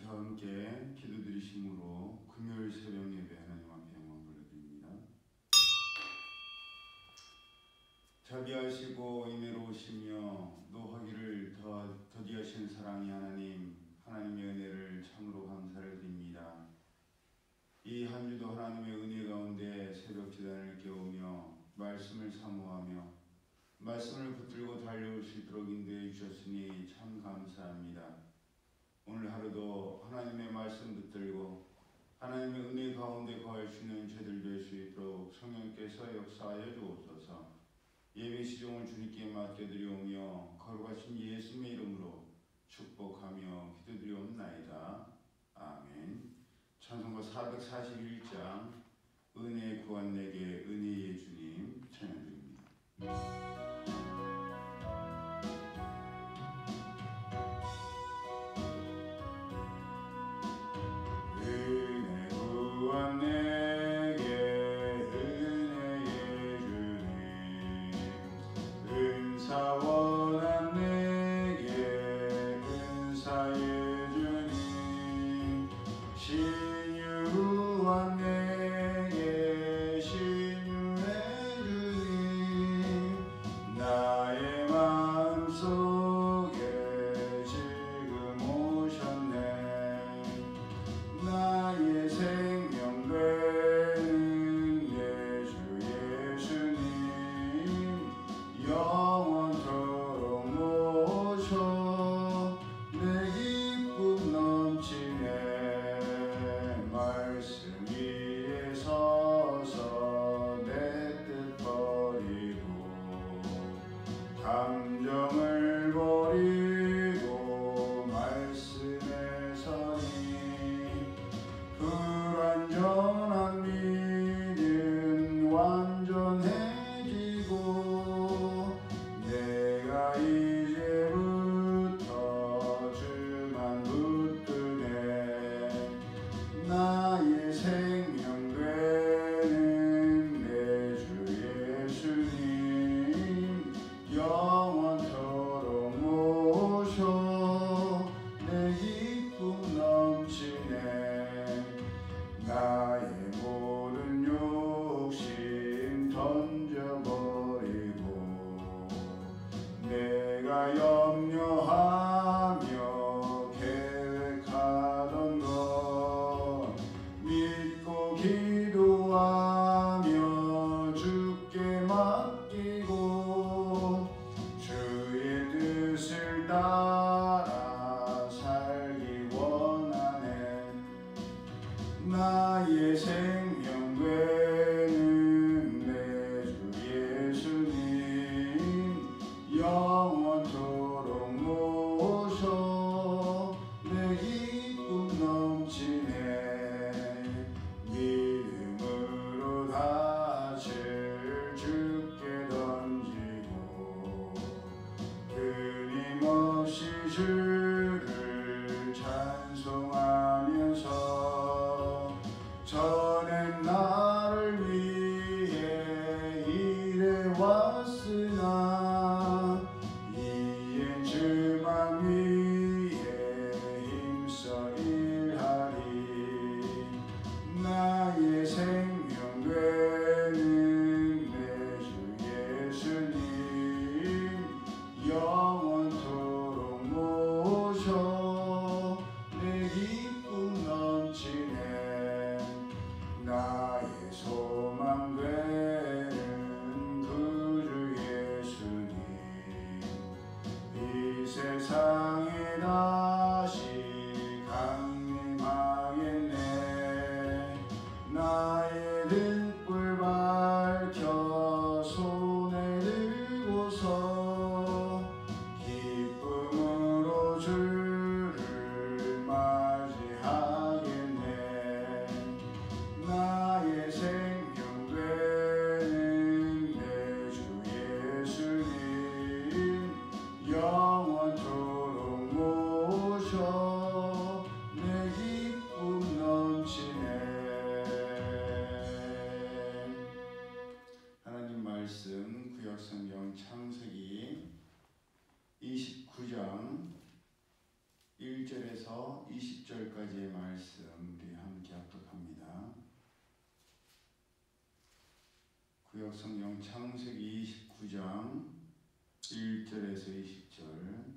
다 함께 기도드리심으로 금요일 새벽 예배 하나님 앞에 영광 돌려드립니다. 자비하시고 인애로우시며 노하기를 더디하신 사랑이 하나님의 은혜를 참으로 감사를 드립니다. 이 한 주도 하나님의 은혜 가운데 새벽 기단을 깨우며 말씀을 사모하며 말씀을 붙들고 달려올 수 있도록 인도해 주셨으니 참 감사합니다. 오늘 하루도 하나님의 말씀 붙들고 하나님의 은혜 가운데 거할 수 있는 죄들 될 수 있도록 성령께서 역사하여 주옵소서. 예배 시종을 주님께 맡겨드리오며 거룩하신 예수님의 이름으로 축복하며 기도드리옵나이다. 아멘. 찬송가 441장 은혜 구한 내게 은혜의 주님 찬양드립니다. 은혜 구한 내게 은혜의 주님 은사 원한 내게 은사의 주님 신유한 내게 신유의 주님 1절에서 20절까지의 말씀 우리 함께 합독합니다. 구약성경 창세기 29장 1절에서 20절.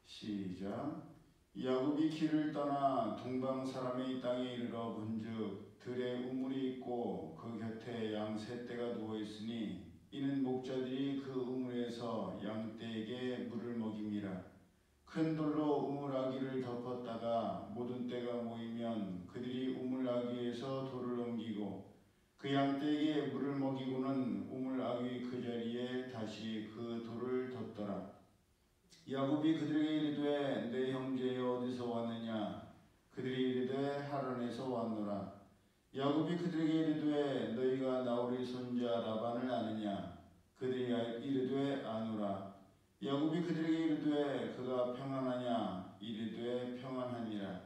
시작. 야곱이 길을 떠나 동방 사람의 땅에 이르러 본즉 들에 우물이 있고 그 곁에 양 세 떼가 누워 있으니 이는 목자들이 그 우물에서 양떼에게 물을 먹임이라. 큰 돌로 우물아귀를 덮었다가 모든 떼가 모이면 그들이 우물아귀에서 돌을 옮기고 그 양떼에게 물을 먹이고는 우물아귀 그 자리에 다시 그 돌을 덮더라. 야곱이 그들에게 이르되 내 형제여 어디서 왔느냐? 그들이 이르되 하란에서 왔노라. 야곱이 그들에게 이르되 너희가 나홀의 손자 라반을 아느냐? 그들이 이르되 아노라. 야곱이 그들에게 이르되 그가 평안하냐? 이르되 평안하니라.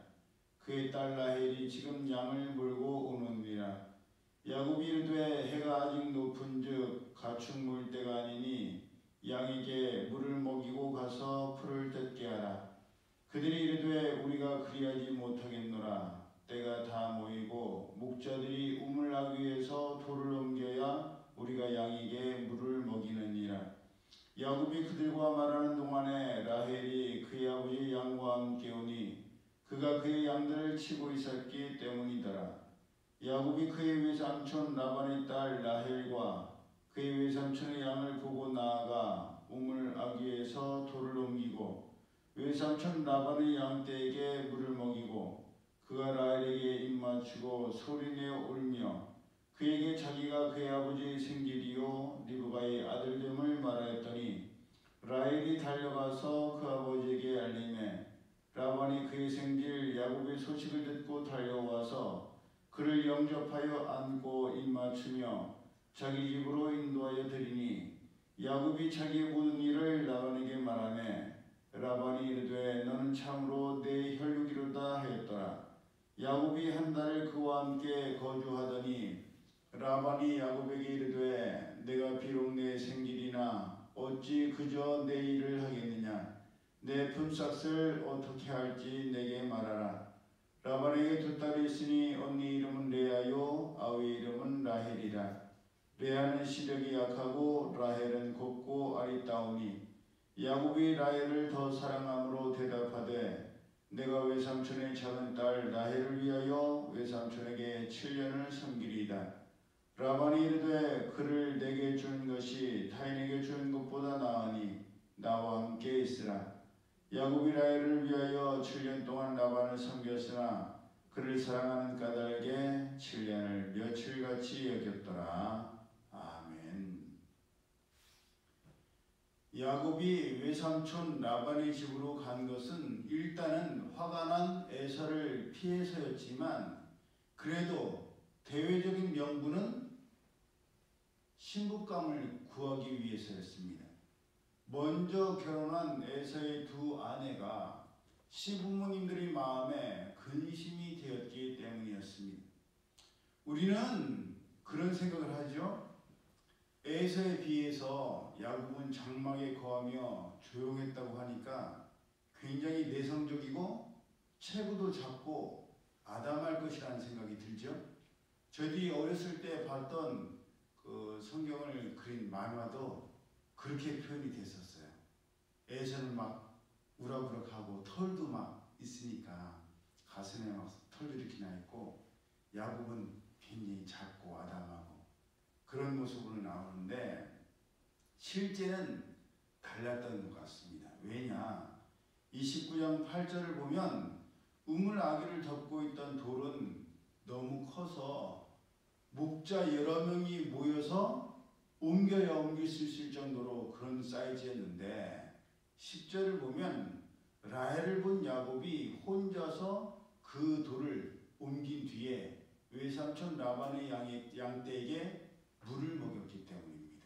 그의 딸 라헬이 지금 양을 몰고 오느니라. 야곱이 이르되 해가 아직 높은즉 가축 몰 때가 아니니 양에게 물을 먹이고 가서 풀을 뜯게 하라. 그들이 이르되 우리가 그리하지 못하겠노라. 때가 다 모이고 목자들이 우물아귀에서 돌을 옮겨야 우리가 양에게 물을 먹이느니라. 야곱이 그들과 말하는 동안에 라헬이 그의 아버지 양과 함께 오니 그가 그의 양들을 치고 있었기 때문이더라. 야곱이 그의 외삼촌 라반의 딸 라헬과 그의 외삼촌의 양을 보고 나아가 우물아귀에서 돌을 옮기고 외삼촌 라반의 양떼에게 물을 먹이고 그가 라헬에게 입맞추고 소리내어 울며 그에게 자기가 그의 아버지의 생질이요 리브가의 아들됨을 말하였더니 라헬이 달려가서 그 아버지에게 알리매 라반이 그의 생질 야곱의 소식을 듣고 달려와서 그를 영접하여 안고 입맞추며 자기 집으로 인도하여 드리니 야곱이 자기의 모든 일을 라반에게 말하매 라반이 이르되 너는 참으로 내 혈육이로다 하였더라. 야곱이 한 달을 그와 함께 거주하더니 라반이 야곱에게 이르되 내가 비록 내 생질이나 어찌 그저 내 일을 하겠느냐? 내 품삯을 어떻게 할지 내게 말하라. 라반에게 두 딸이 있으니 언니 이름은 레아요 아우의 이름은 라헬이라. 레아는 시력이 약하고 라헬은 곱고 아리따우니 야곱이 라헬을 더 사랑함으로 대답하되 내가 외삼촌의 작은 딸 라헬을 위하여 외삼촌에게 7년을 섬기리이다. 라반이 이르되 그를 내게 주는 것이 타인에게 주는 것보다 나으니 나와 함께 있으라. 야곱이 라헬을 위하여 7년 동안 라반을 섬겼으나 그를 사랑하는 까닭에 7년을 며칠같이 여겼더라. 아멘. 야곱이 외삼촌 라반의 집으로 간 것은 일단은 화가 난 에서를 피해서였지만 그래도 대외적인 명분은 신부감을 구하기 위해서였습니다. 먼저 결혼한 에서의 두 아내가 시부모님들의 마음에 근심이 되었기 때문이었습니다. 우리는 그런 생각을 하죠. 에서에 비해서 야곱은 장막에 거하며 조용했다고 하니까 굉장히 내성적이고 체구도 작고 아담할 것이라는 생각이 들죠. 저희들이 어렸을 때 봤던 그 성경을 그린 만화도 그렇게 표현이 됐었어요. 에서는 막 우락우락하고 털도 막 있으니까 가슴에 막 털도 이렇게 나 있고 야곱은 굉장히 작고 아담하고 그런 모습으로 나오는데 실제는 달랐던 것 같습니다. 왜냐? 29장 8절을 보면 우물아귀를 덮고 있던 돌은 너무 커서 목자 여러 명이 모여서 옮겨야 옮길 수 있을 정도로 그런 사이즈였는데 10절을 보면 라헬을 본 야곱이 혼자서 그 돌을 옮긴 뒤에 외삼촌 라반의 양떼에게 물을 먹였기 때문입니다.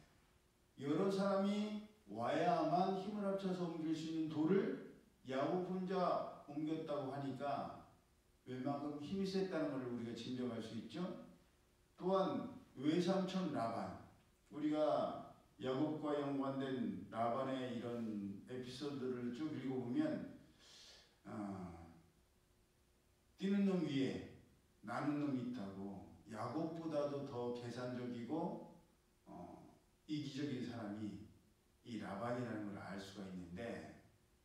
여러 사람이 와야만 힘을 합쳐서 옮길 수 있는 돌을 야곱 혼자 옮겼다고 하니까 웬만큼 힘이 셌다는 것을 우리가 짐작할 수 있죠. 또한 외삼촌 라반, 우리가 야곱과 연관된 라반의 이런 에피소드를 쭉 읽어보면 뛰는 놈 위에 나는 놈이 있다고, 야곱보다도 더 계산적이고 이기적인 사람이 이 라반이라는 걸 알 수가 있는데,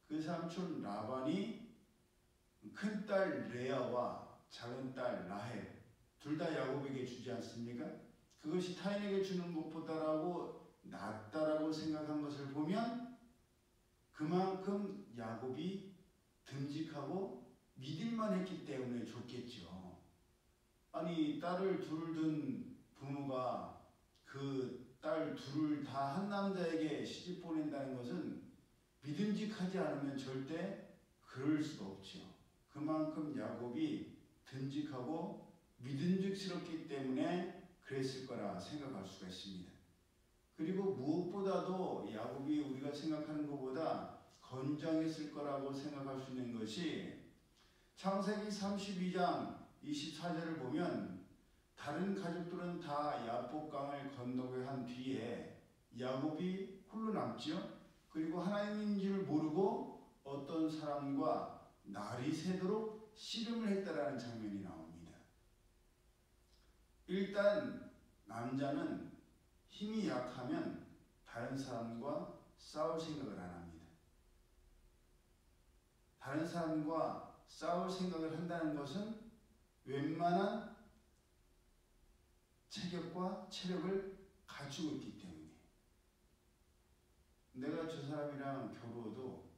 그 삼촌 라반이 큰딸 레아와 작은딸 라헬 둘 다 야곱에게 주지 않습니까? 그것이 타인에게 주는 것보다라고 낫다라고 생각한 것을 보면 그만큼 야곱이 듬직하고 믿을만 했기 때문에 줬겠죠. 아니, 딸을 둘 둔 부모가 그 딸 둘을 다 한 남자에게 시집 보낸다는 것은 믿음직하지 않으면 절대 그럴 수가 없죠. 그만큼 야곱이 듬직하고 믿음직스럽기 때문에 그랬을 거라 생각할 수가 있습니다. 그리고 무엇보다도 야곱이 우리가 생각하는 것보다 건장했을 거라고 생각할 수 있는 것이 창세기 32장 24절을 보면 다른 가족들은 다 야복강을 건너게 한 뒤에 야곱이 홀로 남지요. 그리고 하나님인 줄 모르고 어떤 사람과 날이 새도록 씨름을 했다라는 장면이 나옵니다. 일단 남자는 힘이 약하면 다른 사람과 싸울 생각을 안 합니다. 다른 사람과 싸울 생각을 한다는 것은 웬만한 체격과 체력을 갖추고 있기 때문에, 내가 저 사람이랑 겨루어도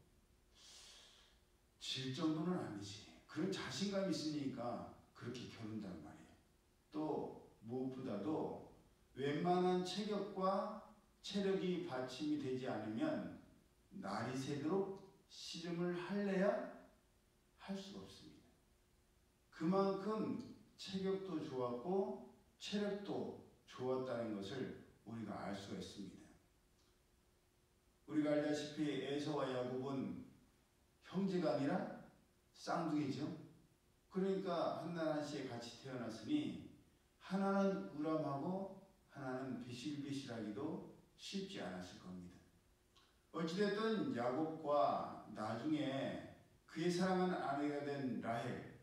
질 정도는 아니지, 그런 자신감이 있으니까 그렇게 겨룬단 말이에요. 또 무엇보다도 웬만한 체격과 체력이 받침이 되지 않으면 날이 새도록 씨름을 할래야 할 수가 없습니다. 그만큼 체격도 좋았고 체력도 좋았다는 것을 우리가 알 수가 있습니다. 우리가 알다시피 에서와 야곱은 형제가 아니라 쌍둥이죠. 그러니까 한나라시에 같이 태어났으니 하나는 우람하고 하나는 비실비실하기도 쉽지 않았을 겁니다. 어찌됐든 야곱과 나중에 그의 사랑하는 아내가 된 라헬,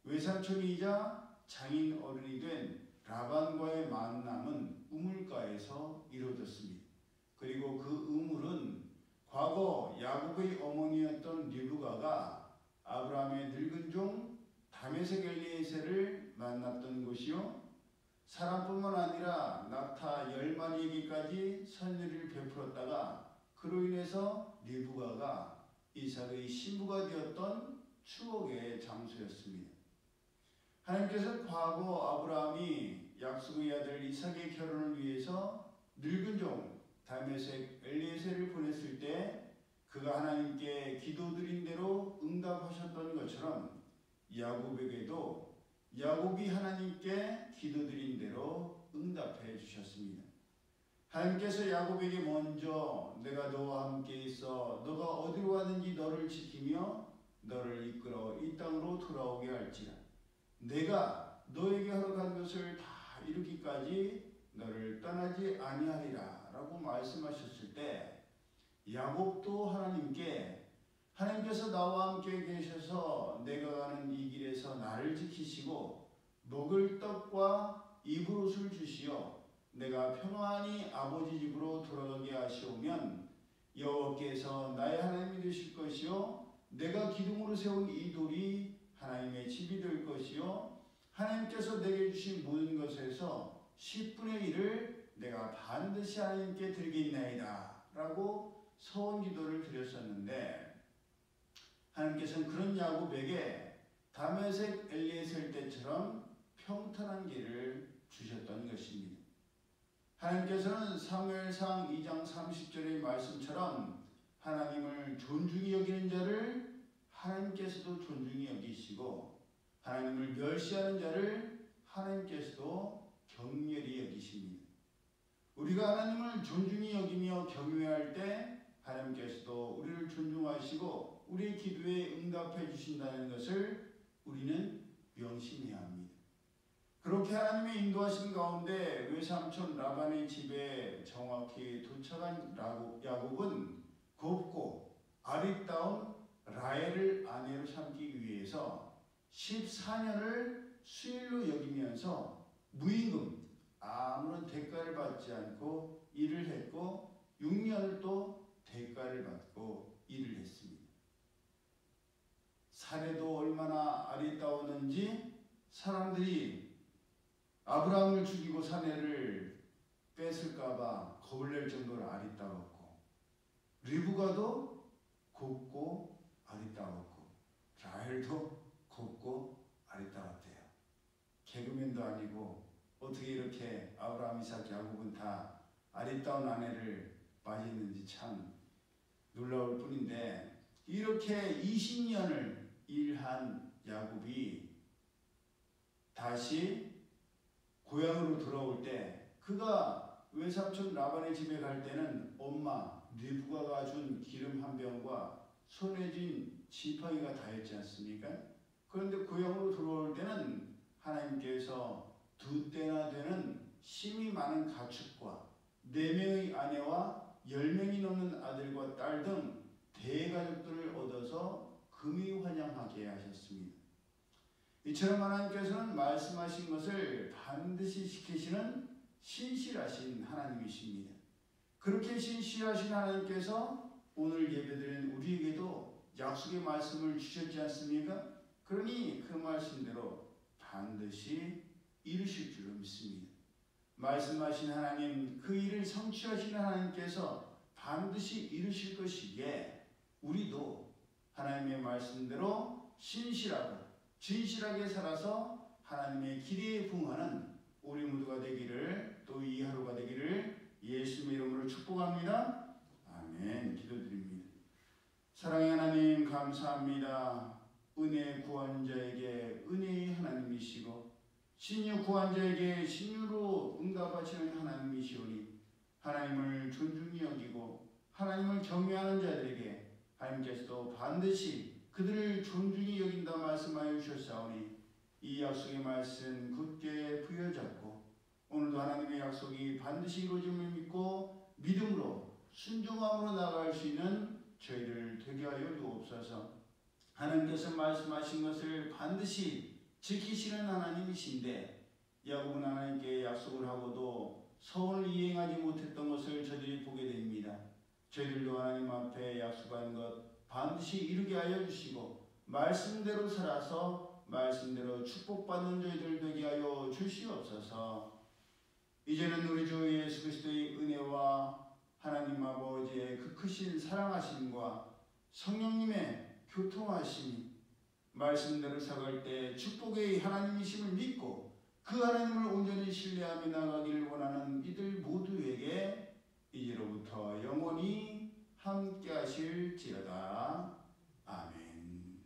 외삼촌이자 장인 어른이 된 라반과의 만남은 우물가에서 이루어졌습니다. 그리고 그 우물은 과거 야곱의 어머니였던 리브가가 아브라함의 늙은 종 다메섹 엘리에셀을 만났던 곳이요, 사람뿐만 아니라 낙타 10마리에게까지 선례를 베풀었다가 그로 인해서 리브가가 이삭의 신부가 되었던 추억의 장소였습니다. 하나님께서 과거 아브라함이 약속의 아들 이삭의 결혼을 위해서 늙은 종 다메섹 엘리에셀을 보냈을 때 그가 하나님께 기도드린 대로 응답하셨던 것처럼 야곱에게도 야곱이 하나님께 기도드린 대로 응답해 주셨습니다. 하나님께서 야곱에게 먼저 내가 너와 함께 있어 너가 어디로 가든지 너를 지키며 너를 이끌어 이 땅으로 돌아오게 할지라, 내가 너에게 허락한 것을 다 이루기까지 너를 떠나지 아니하리라 라고 말씀하셨을 때, 야곱도 하나님께 하나님께서 나와 함께 계셔서 내가 가는 이 길에서 나를 지키시고 먹을 떡과 입을 옷을 주시어 내가 평안히 아버지 집으로 돌아가게 하시오면 여호와께서 나의 하나님이 되실 것이요 내가 기둥으로 세운 이 돌이 하나님의 집이 될 것이요 하나님께서 내게 주신 모든 것에서 10분의 1을 내가 반드시 하나님께 드리겠나이다 라고 서원 기도를 드렸었는데, 하나님께서는 그런 야곱에게 다메섹 엘리에셀 때처럼 평탄한 길을 주셨던 것입니다. 하나님께서는 사무엘상 2장 30절의 말씀처럼 하나님을 존중히 여기는 자를 하나님께서도 존중히 여기시고 하나님을 멸시하는 자를 하나님께서도 격렬히 여기십니다. 우리가 하나님을 존중히 여기며 경외할 때 하나님께서도 우리를 존중하시고 우리의 기도에 응답해 주신다는 것을 우리는 명심해야 합니다. 그렇게 하나님의 인도하신 가운데 외삼촌 라반의 집에 정확히 도착한 야곱은 곱고 아리따운 라헬을 아내로 삼기 위해서 14년을 수일로 여기면서 무임금 아무런 대가를 받지 않고 일을 했고 6년을 또 대가를 받고 일을 했습니다. 사례도 얼마나 아리따웠는지 사람들이 아브라함을 죽이고 사내를 뺏을까봐 겁을 낼 정도로 아리따웠고 리브가도 곱고 아리따웠고 라헬도 곱고 아리따웠대요. 개그맨도 아니고 어떻게 이렇게 아브라함, 이삭, 야곱은 다 아리따운 아내를 맞이했는지 참 놀라울 뿐인데 이렇게 20년을 일한 야곱이 다시 고향으로 돌아올 때 그가 외삼촌 라반의 집에 갈 때는 엄마 리브가가 준 기름 한 병과 손에 쥔 지팡이가 다였지 않습니까? 그런데 고향으로 돌아올 때는 하나님께서 2대나 되는 심이 많은 가축과 4명의 아내와 10명이 넘는 아들과 딸 등 대가족들을 얻어서 금이 환영하게 하셨습니다. 이처럼 하나님께서는 말씀하신 것을 반드시 지키시는 신실하신 하나님이십니다. 그렇게 신실하신 하나님께서 오늘 예배드린 우리에게도 약속의 말씀을 주셨지 않습니까? 그러니 그 말씀대로 반드시 이루실 줄로 믿습니다. 말씀하신 하나님, 그 일을 성취하시는 하나님께서 반드시 이루실 것이기에 우리도 하나님의 말씀대로 신실하고 진실하게 살아서 하나님의 기대에 부응하는 우리 모두가 되기를, 또 이 하루가 되기를 예수님의 이름으로 축복합니다. 아멘. 기도드립니다. 사랑의 하나님 감사합니다. 은혜 구한 자에게 은혜의 하나님이시고 신유 구한 자에게 신유로 응답하시는 하나님이시오니 하나님을 존중히 여기고 하나님을 경외하는 자들에게 하나님께서도 반드시 그들을 존중히 여긴다 말씀하여 주셨사오니 이 약속의 말씀 굳게 부여잡고 오늘도 하나님의 약속이 반드시 이루어짐을 믿고 믿음으로 순종함으로 나아갈 수 있는 저희를 되게 하여 주옵소서. 하나님께서 말씀하신 것을 반드시 지키시는 하나님이신데 야곱은 하나님께 약속을 하고도 서원을 이행하지 못했던 것을 저희들이 보게 됩니다. 저희들도 하나님 앞에 약속한 것 반드시 이루게 하여 주시고 말씀대로 살아서 말씀대로 축복받는 저희들 되게 하여 주시옵소서. 이제는 우리 주 예수 그리스도의 은혜와 하나님 아버지의 그 크신 사랑하심과 성령님의 교통하심이 말씀대로 살아갈 때 축복의 하나님이심을 믿고 그 하나님을 온전히 신뢰하며 나가기를 원하는 이들 모두에게 이제로부터 영원히 함께 하실지어다. 아멘.